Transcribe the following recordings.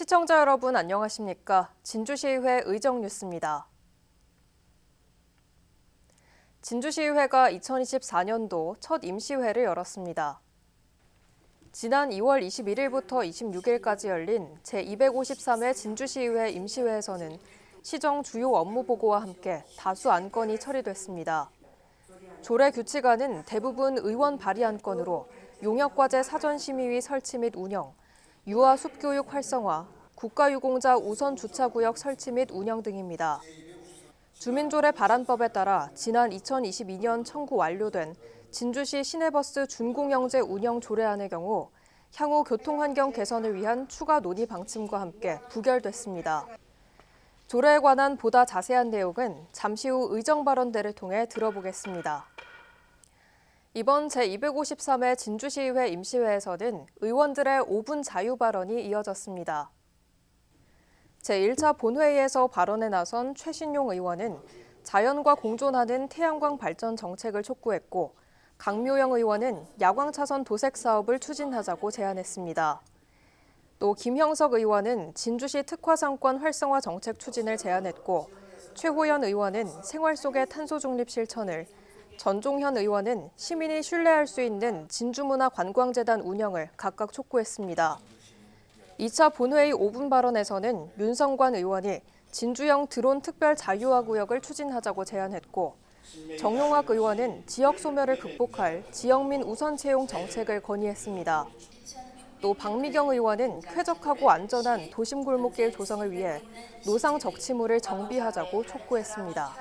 시청자 여러분 안녕하십니까? 진주시의회 의정뉴스입니다. 진주시의회가 2024년도 첫 임시회를 열었습니다. 지난 2월 21일부터 26일까지 열린 제253회 진주시의회 임시회에서는 시정 주요 업무 보고와 함께 다수 안건이 처리됐습니다. 조례 규칙안은 대부분 의원 발의 안건으로 용역과제 사전심의위 설치 및 운영, 유아 숲교육 활성화, 국가유공자 우선 주차구역 설치 및 운영 등입니다. 주민조례 발안법에 따라 지난 2022년 청구 완료된 진주시 시내버스 준공영제 운영 조례안의 경우 향후 교통환경 개선을 위한 추가 논의 방침과 함께 부결됐습니다. 조례에 관한 보다 자세한 내용은 잠시 후 의정 발언대를 통해 들어보겠습니다. 이번 제253회 진주시의회 임시회에서는 의원들의 5분 자유 발언이 이어졌습니다. 제1차 본회의에서 발언에 나선 최신용 의원은 자연과 공존하는 태양광 발전 정책을 촉구했고, 강묘영 의원은 야광차선 도색 사업을 추진하자고 제안했습니다. 또 김형석 의원은 진주시 특화상권 활성화 정책 추진을 제안했고, 최호연 의원은 생활 속의 탄소 중립 실천을, 전종현 의원은 시민이 신뢰할 수 있는 진주문화관광재단 운영을 각각 촉구했습니다. 2차 본회의 5분 발언에서는 윤성관 의원이 진주형 드론 특별 자유화 구역을 추진하자고 제안했고, 정용학 의원은 지역 소멸을 극복할 지역민 우선 채용 정책을 건의했습니다. 또 박미경 의원은 쾌적하고 안전한 도심 골목길 조성을 위해 노상 적치물을 정비하자고 촉구했습니다.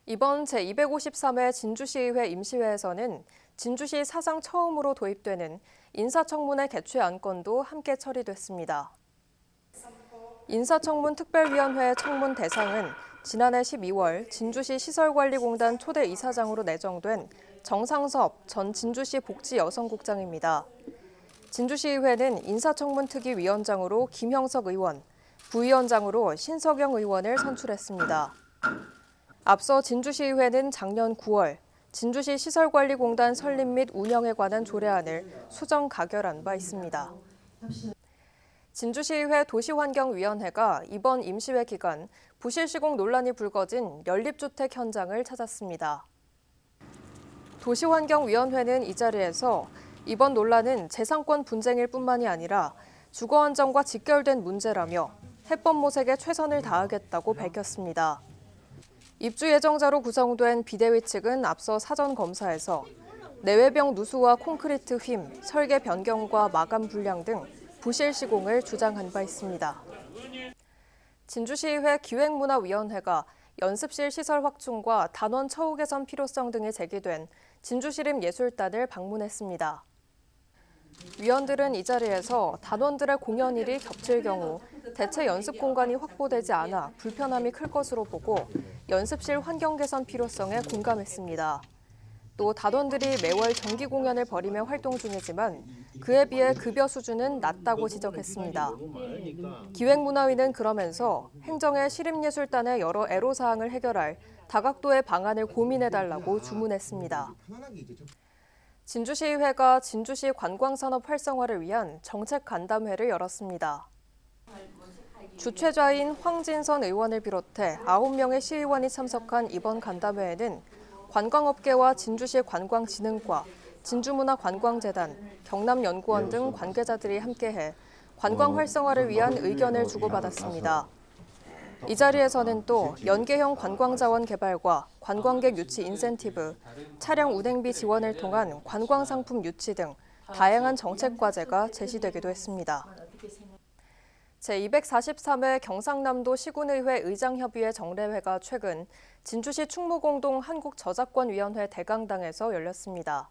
이번 제253회 진주시의회 임시회에서는 진주시 사상 처음으로 도입되는 인사청문회 개최 안건도 함께 처리됐습니다. 인사청문 특별위원회 청문 대상은 지난해 12월 진주시 시설관리공단 초대 이사장으로 내정된 정상섭 전 진주시 복지여성국장입니다. 진주시의회는 인사청문특위위원장으로 김형석 의원, 부위원장으로 신석영 의원을 선출했습니다. 앞서 진주시의회는 작년 9월 진주시 시설관리공단 설립 및 운영에 관한 조례안을 수정 가결한 바 있습니다. 진주시의회 도시환경위원회가 이번 임시회 기간 부실 시공 논란이 불거진 연립주택 현장을 찾았습니다. 도시환경위원회는 이 자리에서 이번 논란은 재산권 분쟁일 뿐만이 아니라 주거 안정과 직결된 문제라며 해법 모색에 최선을 다하겠다고 밝혔습니다. 입주 예정자로 구성된 비대위 측은 앞서 사전 검사에서 내외벽 누수와 콘크리트 휨, 설계 변경과 마감 불량 등 부실 시공을 주장한 바 있습니다. 진주시의회 기획문화위원회가 연습실 시설 확충과 단원 처우 개선 필요성 등이 제기된 진주시립 예술단을 방문했습니다. 위원들은 이 자리에서 단원들의 공연일이 겹칠 경우 대체 연습 공간이 확보되지 않아 불편함이 클 것으로 보고 연습실 환경 개선 필요성에 공감했습니다. 또 단원들이 매월 정기 공연을 벌이며 활동 중이지만 그에 비해 급여 수준은 낮다고 지적했습니다. 기획문화위는 그러면서 행정의 시립예술단의 여러 애로사항을 해결할 다각도의 방안을 고민해달라고 주문했습니다. 진주시의회가 진주시 관광산업 활성화를 위한 정책 간담회를 열었습니다. 주최자인 황진선 의원을 비롯해 9명의 시의원이 참석한 이번 간담회에는 관광업계와 진주시 관광진흥과, 진주문화관광재단, 경남연구원 등 관계자들이 함께해 관광 활성화를 위한 의견을 주고받았습니다. 이 자리에서는 또 연계형 관광자원 개발과 관광객 유치 인센티브, 차량 운행비 지원을 통한 관광상품 유치 등 다양한 정책 과제가 제시되기도 했습니다. 제243회 경상남도 시군의회 의장협의회 정례회가 최근 진주시 충무공동 한국저작권위원회 대강당에서 열렸습니다.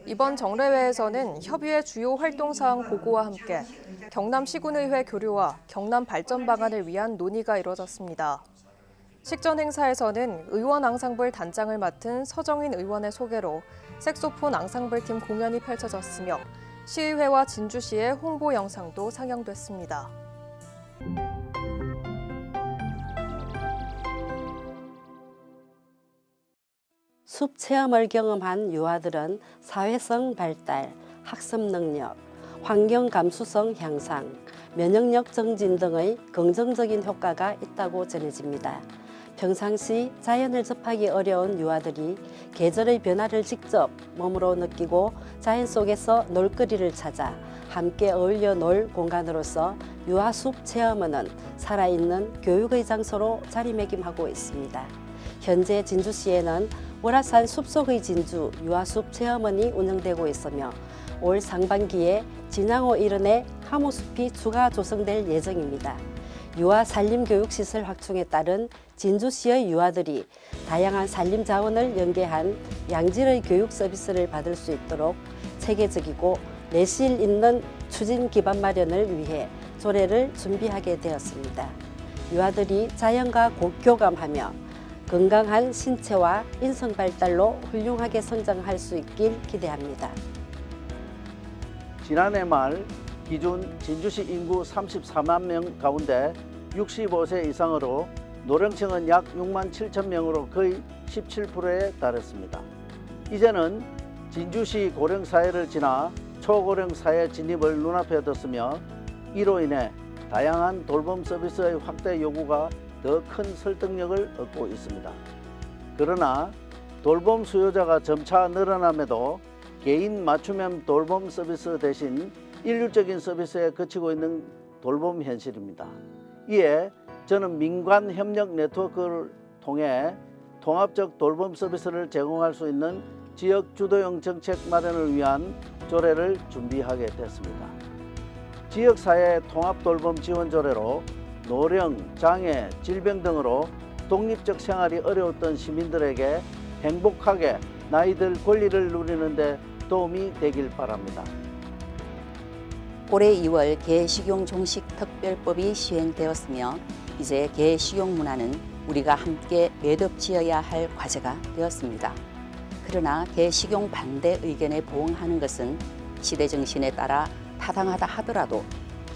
이번 정례회에서는 협의회 주요 활동사항 보고와 함께 경남 시군의회 교류와 경남 발전 방안을 위한 논의가 이뤄졌습니다. 식전 행사에서는 의원 앙상블 단장을 맡은 서정인 의원의 소개로 색소폰 앙상블팀 공연이 펼쳐졌으며 시의회와 진주시의 홍보 영상도 상영됐습니다. 숲 체험을 경험한 유아들은 사회성 발달, 학습 능력, 환경 감수성 향상, 면역력 증진 등의 긍정적인 효과가 있다고 전해집니다. 평상시 자연을 접하기 어려운 유아들이 계절의 변화를 직접 몸으로 느끼고 자연 속에서 놀거리를 찾아 함께 어울려 놀 공간으로서 유아숲 체험원은 살아있는 교육의 장소로 자리매김하고 있습니다. 현재 진주시에는 월화산 숲속의 진주 유아숲 체험원이 운영되고 있으며 올 상반기에 진양호 일원의 하모숲이 추가 조성될 예정입니다. 유아 산림교육시설 확충에 따른 진주시의 유아들이 다양한 산림 자원을 연계한 양질의 교육 서비스를 받을 수 있도록 체계적이고 내실 있는 추진 기반 마련을 위해 조례를 준비하게 되었습니다. 유아들이 자연과 교감하며 건강한 신체와 인성 발달로 훌륭하게 성장할 수 있길 기대합니다. 지난해 말 기준 진주시 인구 34만 명 가운데 65세 이상으로 노령층은 약 6만 7천 명으로 거의 17%에 달했습니다. 이제는 진주시 고령사회를 지나 초고령사회 진입을 눈앞에 뒀으며 이로 인해 다양한 돌봄 서비스의 확대 요구가 더 큰 설득력을 얻고 있습니다. 그러나 돌봄 수요자가 점차 늘어남에도 개인 맞춤형 돌봄 서비스 대신 일률적인 서비스에 그치고 있는 돌봄 현실입니다. 이에 저는 민관 협력 네트워크를 통해 통합적 돌봄 서비스를 제공할 수 있는 지역 주도형 정책 마련을 위한 조례를 준비하게 됐습니다. 지역사회 통합돌봄 지원 조례로 노령, 장애, 질병 등으로 독립적 생활이 어려웠던 시민들에게 행복하게 나이들 권리를 누리는 데 도움이 되길 바랍니다. 올해 2월 개식용 종식 특별법이 시행되었으며 이제 개식용 문화는 우리가 함께 매듭지어야 할 과제가 되었습니다. 그러나 개식용 반대 의견에 부응하는 것은 시대 정신에 따라 타당하다 하더라도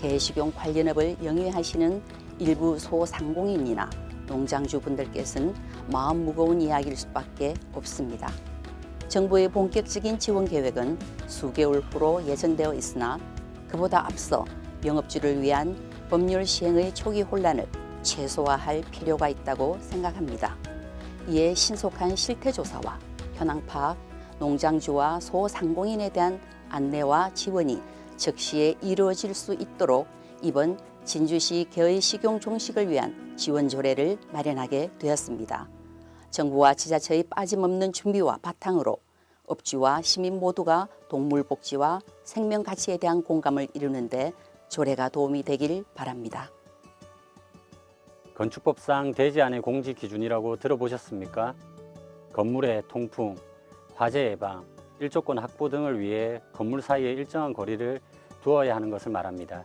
개식용 관련업을 영위하시는 일부 소상공인이나 농장주분들께서는 마음 무거운 이야기일 수밖에 없습니다. 정부의 본격적인 지원 계획은 수개월 후로 예정되어 있으나 그보다 앞서 영업주를 위한 법률 시행의 초기 혼란을 최소화할 필요가 있다고 생각합니다. 이에 신속한 실태조사와 현황 파악, 농장주와 소상공인에 대한 안내와 지원이 즉시에 이루어질 수 있도록 이번 진주시 개의식용 종식을 위한 지원 조례를 마련하게 되었습니다. 정부와 지자체의 빠짐없는 준비와 바탕으로 업주와 시민 모두가 동물 복지와 생명 가치에 대한 공감을 이루는 데 조례가 도움이 되길 바랍니다. 건축법상 대지안의 공지 기준이라고 들어보셨습니까? 건물의 통풍, 화재 예방, 일조권 확보 등을 위해 건물 사이에 일정한 거리를 두어야 하는 것을 말합니다.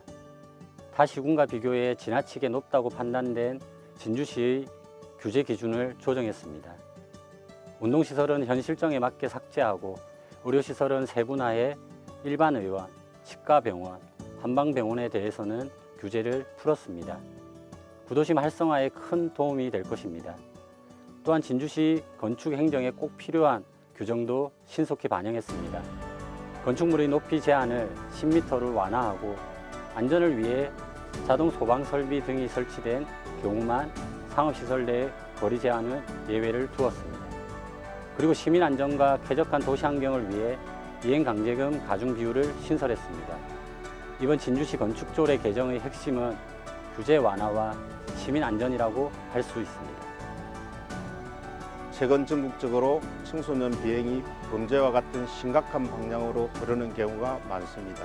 타 시군과 비교해 지나치게 높다고 판단된 진주시의 규제 기준을 조정했습니다. 운동시설은 현 실정에 맞게 삭제하고 의료시설은 세분화해 일반 의원, 치과병원, 한방병원에 대해서는 규제를 풀었습니다. 구도심 활성화에 큰 도움이 될 것입니다. 또한 진주시 건축 행정에 꼭 필요한 규정도 신속히 반영했습니다. 건축물의 높이 제한을 10m를 완화하고 안전을 위해 자동 소방 설비 등이 설치된 경우만 상업시설 내 거리 제한은 예외를 두었습니다. 그리고 시민 안전과 쾌적한 도시 환경을 위해 이행강제금 가중 비율을 신설했습니다. 이번 진주시 건축조례 개정의 핵심은 규제 완화와 시민 안전이라고 할 수 있습니다. 최근 전국적으로 청소년 비행이 범죄와 같은 심각한 방향으로 흐르는 경우가 많습니다.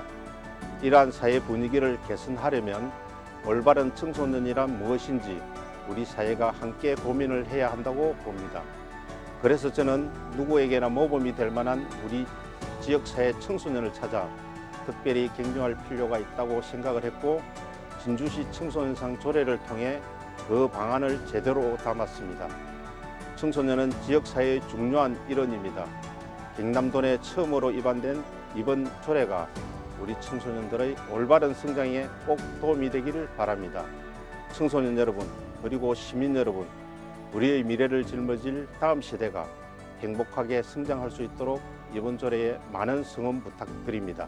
이러한 사회 분위기를 개선하려면 올바른 청소년이란 무엇인지 우리 사회가 함께 고민을 해야 한다고 봅니다. 그래서 저는 누구에게나 모범이 될 만한 우리 지역사회 청소년을 찾아 특별히 경영할 필요가 있다고 생각을 했고 진주시 청소년상 조례를 통해 그 방안을 제대로 담았습니다. 청소년은 지역사회의 중요한 일원입니다. 경남도내 처음으로 입안된 이번 조례가 우리 청소년들의 올바른 성장에 꼭 도움이 되기를 바랍니다. 청소년 여러분, 그리고 시민 여러분, 우리의 미래를 짊어질 다음 세대가 행복하게 성장할 수 있도록 이번 조례에 많은 성원 부탁드립니다.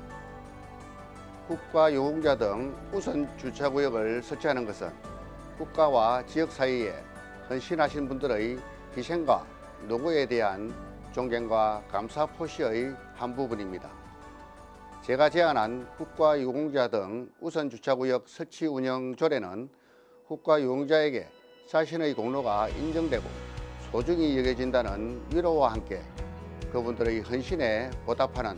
국가유공자 등 우선 주차구역을 설치하는 것은 국가와 지역 사이에 헌신하신 분들의 희생과 노고에 대한 존경과 감사 표시의 한 부분입니다. 제가 제안한 국가유공자 등 우선 주차구역 설치 운영 조례는 국가유공자에게 자신의 공로가 인정되고 소중히 여겨진다는 위로와 함께 그분들의 헌신에 보답하는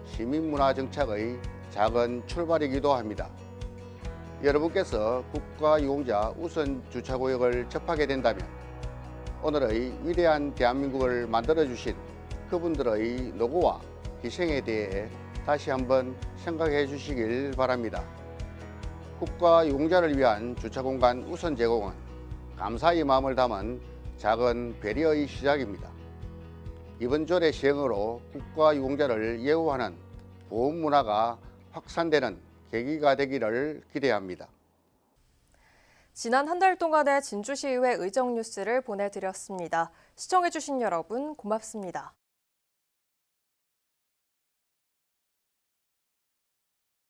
시민문화 정착의 작은 출발이기도 합니다. 여러분께서 국가유공자 우선 주차구역을 접하게 된다면 오늘의 위대한 대한민국을 만들어주신 그분들의 노고와 희생에 대해 다시 한번 생각해 주시길 바랍니다. 국가유공자를 위한 주차공간 우선 제공은 감사의 마음을 담은 작은 배려의 시작입니다. 이번 조례 시행으로 국가유공자를 예우하는 보험 문화가 확산되는 계기가 되기를 기대합니다. 지난 한 달 동안의 진주시의회 의정 뉴스를 보내드렸습니다. 시청해주신 여러분 고맙습니다.